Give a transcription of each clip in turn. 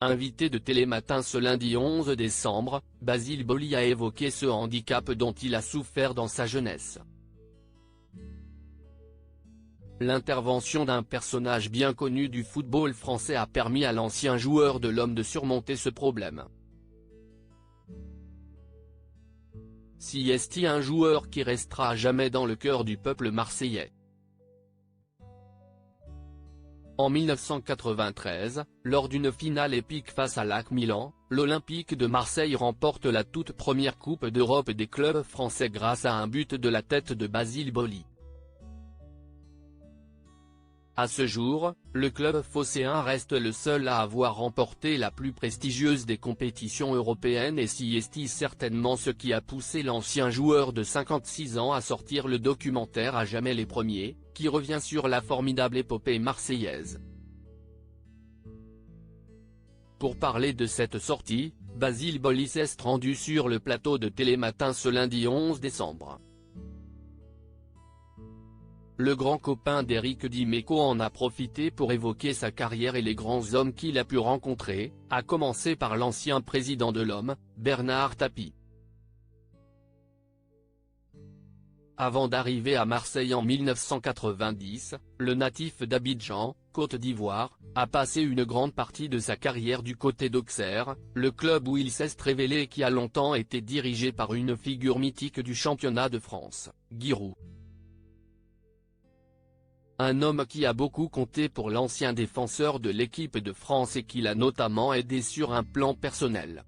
Invité de Télématin ce lundi 11 décembre, Basile Boli a évoqué ce handicap dont il a souffert dans sa jeunesse. L'intervention d'un personnage bien connu du football français a permis à l'ancien joueur de l'Homme de surmonter ce problème. C'est un joueur qui restera à jamais dans le cœur du peuple marseillais. En 1993, lors d'une finale épique face à l'AC Milan, l'Olympique de Marseille remporte la toute première Coupe d'Europe des clubs français grâce à un but de la tête de Basile Boli. À ce jour, le club phocéen reste le seul à avoir remporté la plus prestigieuse des compétitions européennes et c'est certainement ce qui a poussé l'ancien joueur de 56 ans à sortir le documentaire À jamais les premiers, qui revient sur la formidable épopée marseillaise. Pour parler de cette sortie, Basile Boli s'est rendu sur le plateau de Télématin ce lundi 11 décembre. Le grand copain d'Éric Dimeco en a profité pour évoquer sa carrière et les grands hommes qu'il a pu rencontrer, à commencer par l'ancien président de l'Homme, Bernard Tapie. Avant d'arriver à Marseille en 1990, le natif d'Abidjan, Côte d'Ivoire, a passé une grande partie de sa carrière du côté d'Auxerre, le club où il s'est révélé et qui a longtemps été dirigé par une figure mythique du championnat de France, Giroud. Un homme qui a beaucoup compté pour l'ancien défenseur de l'équipe de France et qui l'a notamment aidé sur un plan personnel.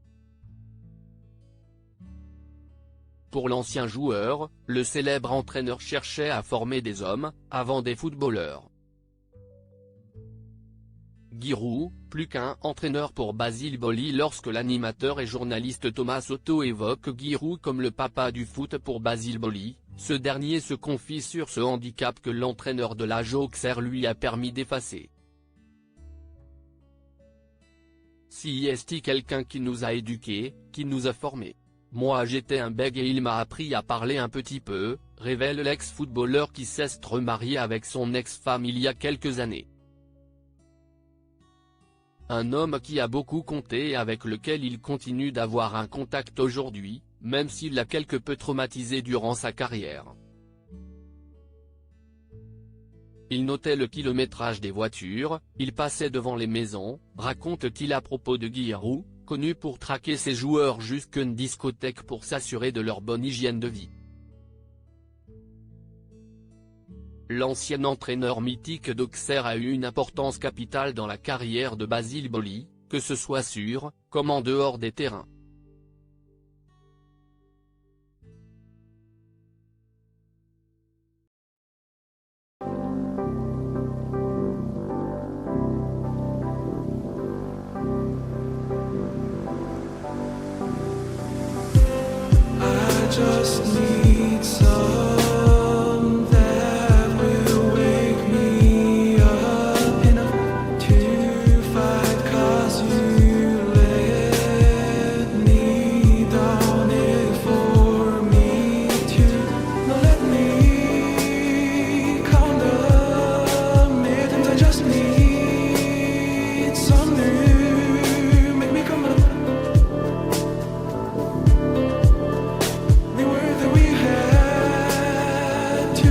Pour l'ancien joueur, le célèbre entraîneur cherchait à former des hommes, avant des footballeurs. Giroud, plus qu'un entraîneur pour Basile Boli lorsque l'animateur et journaliste Thomas Soto évoque Giroud comme le papa du foot pour Basile Boli, ce dernier se confie sur ce handicap que l'entraîneur de l'AJ Auxerre lui a permis d'effacer. C'est quelqu'un qui nous a éduqués, qui nous a formés. Moi j'étais un bègue et il m'a appris à parler un petit peu, révèle l'ex-footballeur qui s'est remarié avec son ex-femme il y a quelques années. Un homme qui a beaucoup compté et avec lequel il continue d'avoir un contact aujourd'hui, même s'il l'a quelque peu traumatisé durant sa carrière. Il notait le kilométrage des voitures, il passait devant les maisons, raconte-t-il à propos de Giroud, connu pour traquer ses joueurs jusqu'une discothèque pour s'assurer de leur bonne hygiène de vie. L'ancien entraîneur mythique d'Auxerre a eu une importance capitale dans la carrière de Basile Boli, que ce soit sur, comme en dehors des terrains. Just need some that will wake me up enough to fight, 'cause you let me down it for me to not let me count the minutes. I just need some new, make me come up. The word that we had to